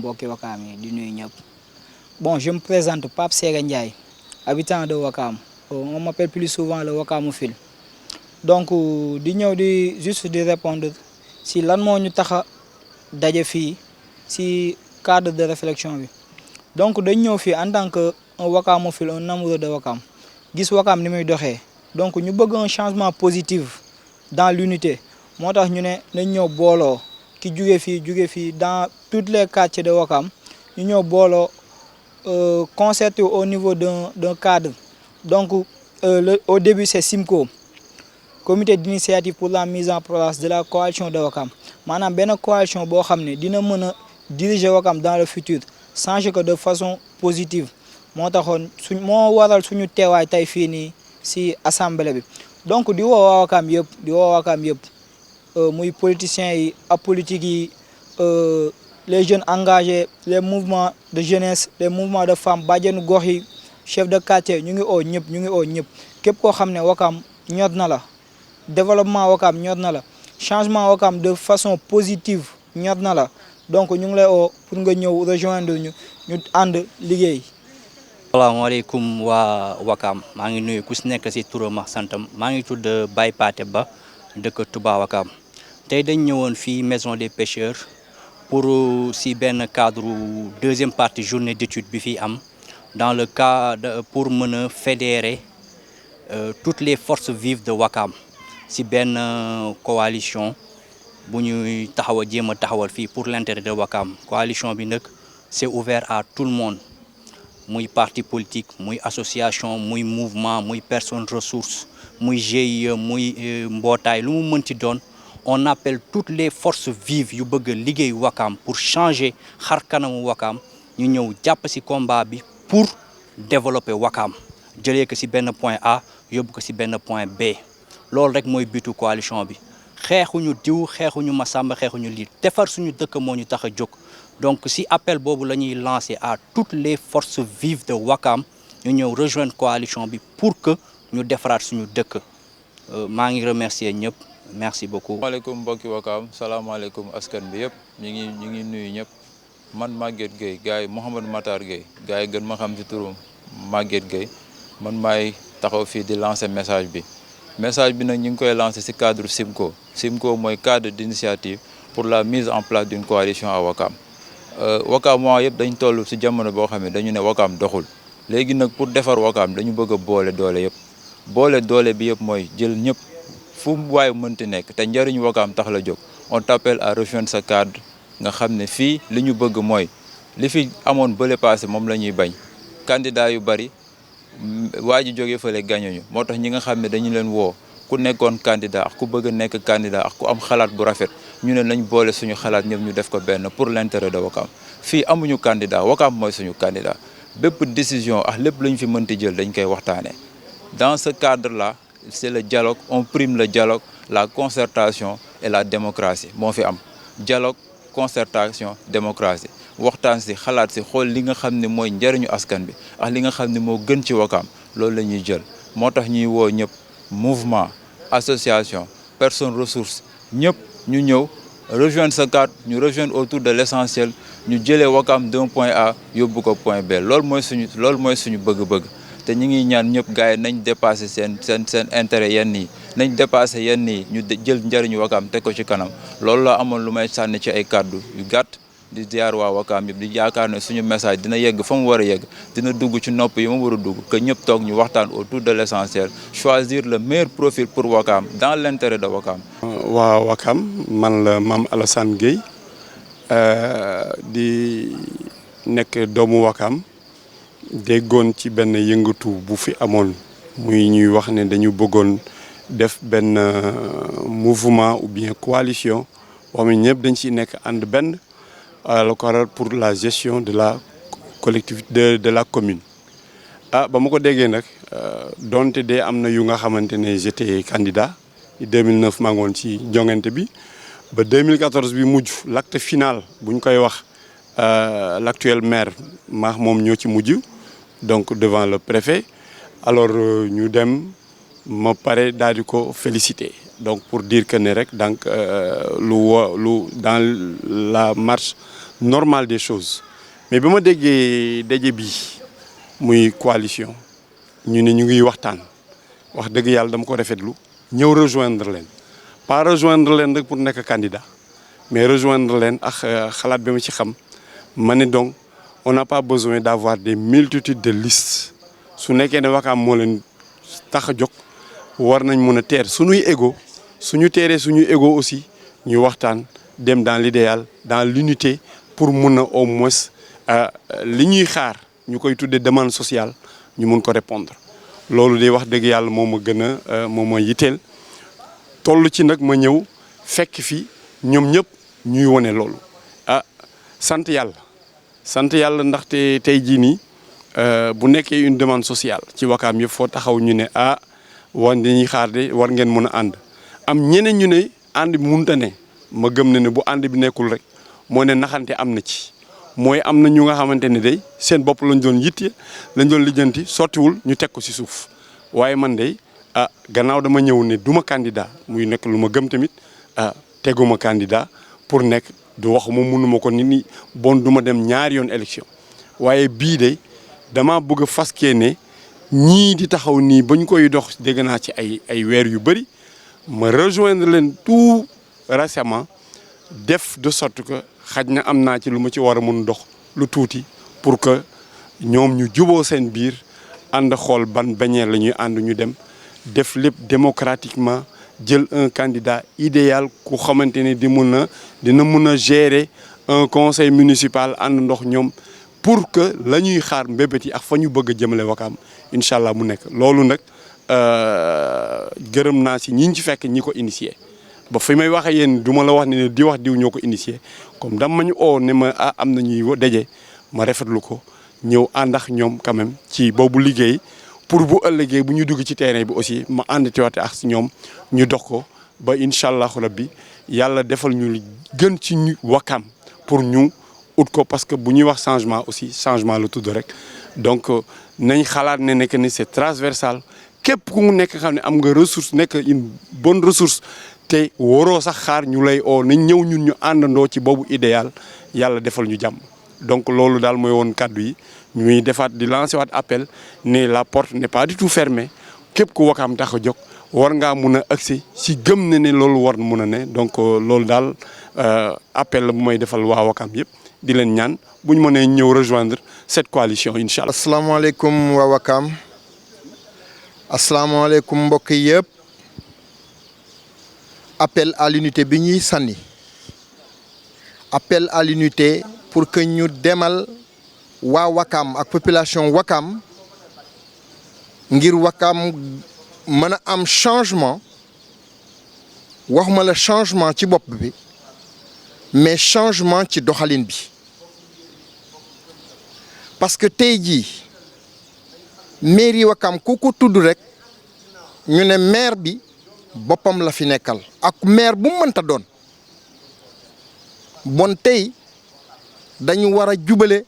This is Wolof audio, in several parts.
mbokki Wakaam yi di nuyu ñëpp. Bon, je me présente Pape Sega Ndiaye, habitant de Wakaam. On m'appelle plus souvent le Wakamophile. Donc di ñëw di juste di répondre si lan moo ñu tax a daje fii si cadre de réflexion bi. Donc dañ ñëw fii en tant que un Wakamophile, un amoureux de Wakaam gis Wakaam ni muy doxee. Donc ñu bëgg un changement positif dans l'unité moo tax ñu ne nañ ñëw booloo ki jóge fii dans tous les quartiers de Wakaam ñu ñëw booloo concerté au niveau d'un cadre. Donc au début c'est SIMCO, comité d'initiative pour la mise en place de la coalition de Wakaam maanaam benn coalition boo xam ne dina mën a diriger Wakaam dans le futur changer ko de façon positive moo taxoon moo waral suñu teewaay tey fii nii si assemblée bi. Donc di woo waa Wakaam yëpp muy politiciens yi apolitiques yi les jeunes engagés, les mouvements de jeunesse, les mouvements de femmes, bàjjenu gox yi, chef de quartier ñu ngi oo ñëpp képp koo xam ne Wakaam ñor na la développement Wakaam ñor na la changement Wakaam de façon positive ñor na la donc ñu ngi lay oo pour nga ñëw rejoindre ñu ànd liggéey. Asalaamaaleykum waa Wakaam maa ngi nuyu ku si nekk si turam ak santam maa ngi tudd Baye Paté Ba dëkk Touba Wakaam tey dañ ñëwoon fii maison des pêcheurs pour si benn cadre deuxième partie journée d'étude bi fi am dans le cadre pour mën a fédérer toutes les forces vives de Wakaam si benn coalition bu ñuy taxaw a jéem a taxawal fii pour l'intérêt de Wakaam coalition bi nag c'est ouvert à tout le monde. muy parti politique muy association muy mouvement muy personne ressource muy GIE muy mbootaay lu mu mënti doon on appelle toutes les forces vives yu bëgg a liggéey Wakaam pour changer xar kanamu Wakaam ñu ñëw jàpp ci combat bi pour développer Wakaam jëlee ko ci benn point A yóbbu ko ci benn point B loolu rek mooy bitu coalition bi xeexuñu diw xeexuñu Masamba xeexuñu lii defar suñu dëkk moo ñu tax a jóg. Donc si appel boobu la ñuy lancer à toutes les forces vives de Wakaam ñu ñëw rejoindre coalition bi pour que ñu defaraat suñu dëkk maa ngi remercier ñëpp merci beaucoup. maaleykum mbokki Wakaam salaamaaleykum askan bi yëpp ñu ngi nuyu ñëpp man Maguette Gueye gars yi Mouhamadou Matar Gueye gars yi gën ma xam ci turum Maguette Gueye man maay taxaw fii di lancer message bi nag ñu ngi koy lancer ci cadre SIMCO mooy cadre d'initiative pour la mise en place d'une coalition à Wakaam. Wakaam moo yëpp dañ toll ci jamono boo xam ne dañu ne Wakaam doxul léegi nag pour defar Wakaam dañu bëgg a boole doole bi yëpp mooy jël ñëpp fu waay mënti nekk te njëriñu Wakaam tax la jóg on t'appelle à rejoindre ce cadre nga xam ne fii li ñu bëgg mooy li fi amoon bële passé moom la ñuy bañ candidat yu bari waa ji jógee fële gañuñu moo tax ñi nga xam ne dañu leen woo ku nekkoon candidat ak ku bëgg a nekk candidat ak ku am xalaat bu rafet ñu ne nañ boole suñu xalaat ñëpp ñu def ko benn pour l'intérêt de Wakaam fii amuñu candidat Wakaam mooy suñu candidat bépp décision ak lépp lu ñu fi mënti jël dañ koy waxtaanee dans ce cadre là c'est le dialogue on prime le dialogue la concertation et la démocratie moo fi am dialogue concertation démocratie waxtaan si xalaat si xool li nga xam ne mooy njëriñu askan bi ak li nga xam ne moo gën ci Wakaam loolu la ñuy jël moo tax ñuy woo ñëpp mouvement association personne ressource ñëpp ñu ñëw rejoindre ce cadre ñu rejoindre autour de l'essentiel ñu jëlee Wakaam d'un point A yóbbu ko point B loolu mooy suñu bëgg-bëgg te ñu ngi ñaan ñëpp gars yi nañ dépasser seen intérêt yenn yi nañ dépasser yenn yi ñu jël njëriñu Wakaam teg ko ci kanam loolu la amoon lu may sànni ci ay kàddu yu gàtt di ziar waa Wakaam yëpp di yaakaar ne suñu message dina yegg fa mu war a yegg dina dugg ci nopp yi mu war a dugg que ñëpp toog ñu waxtaan autour de l'essentiel choisir le meilleur profil pour Wakaam dans l'intérêt de Wakaam. waa Wakaam man la Mame Alassane Gueye di nekk doomu Wakaam déggoon ci benn yëngatu bu fi amoon muy ñuy wax ne dañu bëggoon def benn mouvement ou bien coalition boo xam ne ñëpp dañ ciy nekk ànd benn pour la gestion de la collectivité de la commune. ba ma ko déggee nag donte de am na yu nga xamante ne j'étais candidat 2009 maa ngoon ci jongante bi ba 2014 bi mujj l'acte final bu ñu koy wax l'actuel maire maax moom ñoo ci mujj donc devant le préfet alors ñu dem ma pare daal di ko féliciter donc pour dire que ne rek donc lu dans la marche normale des choses mais bi ma déggee daje bii muy coalition ñu ne ñu ngi waxtaan wax dëgg yàlla dama ko rafetlu ñëw rejoindre leen pas rejoindre leen rek pour nekk candidat mais rejoindre leen ak xalaat bi ma ci xam ma ne donc on n'a pas besoin d'avoir des multitudes de listes su nekkee ne Wakaam moo leen tax a jóg war nañ mën a teer suñuy ego suñu teeree suñuy ego aussi ñu waxtaan dem dans l'idéal dans l'unité pour mun a au moins li ñuy xaar ñu koy tuddee demande sociale ñu mun ko répondre loolu day wax dëgg yàlla moom ma gën a moom ma yitteel toll ci nag ma ñëw fekk fi ñoom ñëpp ñuy wone loolu sant yàlla ndaxte tey jii nii bu nekkee une demande sociale ci Wakaam yëpp foo taxaw ñu ne war dañuy xaar de war ngeen mën a ànd am ñeneen ñu ne ànd bi mënut a ne ma gëm ne bu ànd bi nekkul rek moo ne naxante am na ci mooy am na ñu nga xamante ne day seen bopp lañ doon yitte lañ doon lijjanti sottiwul ñu teg ko ci suuf waaye man de gannaaw dama ñëw ne duma candidat muy nekk lu ma gëm tamit teguma candidat pour nekk du waxuma mënuma ko nit ñi bon duma dem ñaari yoon élection waaye bii de dama bëgg a faskee ne ñii di taxaw nii ba ñu koy dox dégg naa ci ay weer yu bëri ma rejoindre leen tout récemment def de sorte que xaj na am naa ci lu ma ci war a mun dox lu tuuti pour que ñoom ñu juboo seen biir ànd xool ban bañeel la ñuy ànd ñu dem def lépp démocratiquement jël un candidat idéal ku xamante ne dina mun a gérer un conseil municipal ànd ndox ñoom pour que la ñuy xaar mbébét yi ak fa ñu bëgg a jëmale Wakaam incha allah mu nekk loolu nag gërëm naa si ñi ci fekk ñi ko initié ba fi may waxee yéen du ma la wax ne di wax diw ñoo ko initié comme dama ñu oo ne ma am na ñuy daje ma rafetlu ko ñëw ànd ak ñoom quand même ci boobu liggéey pour bu ëllëgee bu ñu dugg ci terrain bi aussi ma ànd teewaate ak ñoom ñu dox ko ba incha allah rabbi yàlla defal ñu gën ci ñu Wakaam pour ñu ut ko parce que bu ñuy wax changement aussi changement la tudd rek donc nañ xalaat ne nekk ni c'est transversal képp ku mu nekk xam ne am nga ressource nekk une bonne ressource te waroo sax xaar ñu lay oo nañ ñëw ñun ñu àndandoo ci boobu idéal yàlla defal ñu jàmm donc loolu daal mooy woon kàddu yi ñuy defaat di lancer waat appel ne la porte n'est pas du tout fermée képp ku Wakaam tax a jóg war ngaa mun a accès si gëm ne loolu war mun a ne donc loolu daal appel la bu may defal waa Wakaam yëpp di leen ñaan bu ñu mënee ñëw rejoindre cette coalition incha allah. asalaamaaleykum waa Wakaam asalaamaaleykum mbokk yëpp appel à l'unité bi ñuy sànni appel à l'unité pour que ñu demal waa Wakaam ak population Wakaam ngir Wakaam mën a am changement waxuma la changement ci bopp bi mais changement ci doxalin bi parce que tey jii mairie Wakaam ku ko tudd rek ñu ne maire bi boppam la fi nekkal ak maire bu mu mënta doon bon tey dañu war a jubale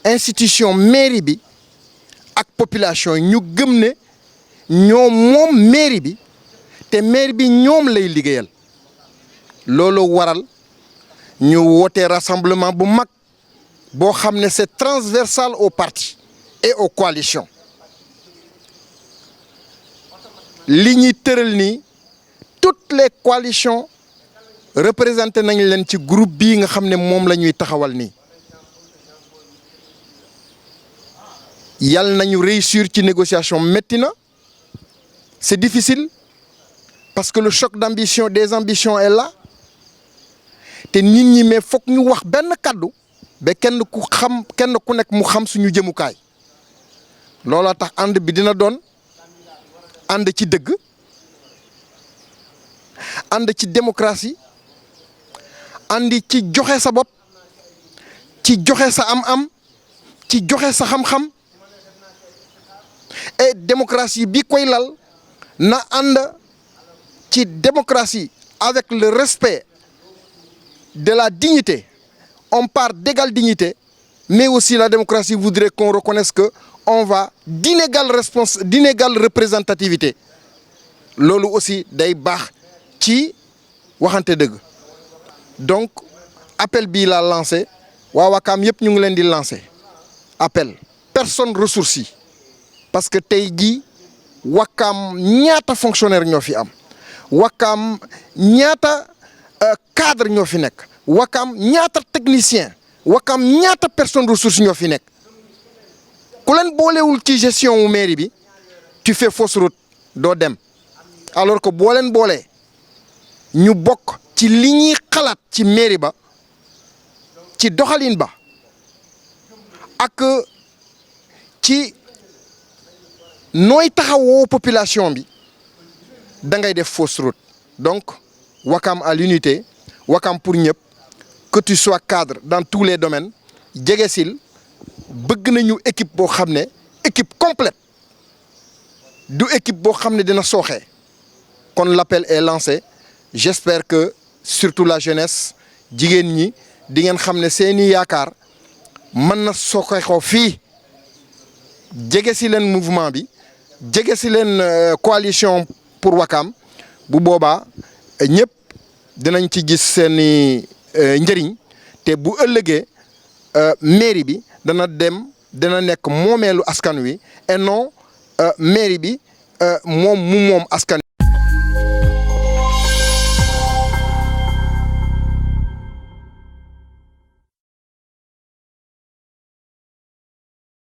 institution mairie bi ak population ñu gëm ne ñoom moom mairie bi te mairie bi ñoom lay liggéeyal loolu waral ñu woote rassemblement bu mag boo xam ne c'est transversal aux partis et aux coalitions li ñuy tëral nii toutes les coalitions représenté nañ leen ci groupe bii nga xam ne moom la ñuy taxawal nii yàlla nañu réussir ci négociation métti na c'est difficile parce que le choc d'ambition des ambitions est là te nit ñi mais foog ñu wax benn kàddu ba kenn ku nekk mu xam suñu jëmukaay looloo tax ànd bi dina doon ànd ci dëgg ànd ci démocratie ànd ci joxe sa bopp ci joxe sa am-am ci joxe sa xam-xam et démocratie bi koy lal na ànd ci démocratie avec le respect de la dignité. On part d'égale dignité, mais aussi la démocratie voudrait qu'on reconnaisse qu'on va d'inégale représentativité. Lolo aussi day baax ci waxante dëgg. Donc appel bi la lancé waa Wakaam yëpp ñu ngi leen di lancer appel personne ressource yi parce que tey jii Wakaam ñaata fonctionnaire ñoo fi am Wakaam ñaata cadre ñoo fi nekk Wakaam ñaata technicien Wakaam ñaata personne ressource ñoo fi nekk ku leen boolewul ci gestion wu mairie bi tu fais fausse route doo dem alors que boo leen boolee ñu bokk ci li ñuy xalaat ci mairie ba ci doxalin ba ak ci nooy taxawoo population bi da ngay def fausse route donc Wakaam à l'unité Wakaam pour ñëpp que tu sois cadre dans tous les domaines jegesil bëgg nañu équipe boo xam ne équipe complète du équipe boo xam ne dina sooxee kon l'appel est lancé j'espère que surtout la jeunesse jigéen ñi di ngeen xam ne seeni yaakaar mën na sooxeekoo fii jege si leen mouvement bi jege si leen coalition pour Wakaam bu boobaa ñëpp dinañ ci gis seeni njëriñ te bu ëllëgee mairie bi dana nekk moomeelu askan wi et non mairie bi moom askan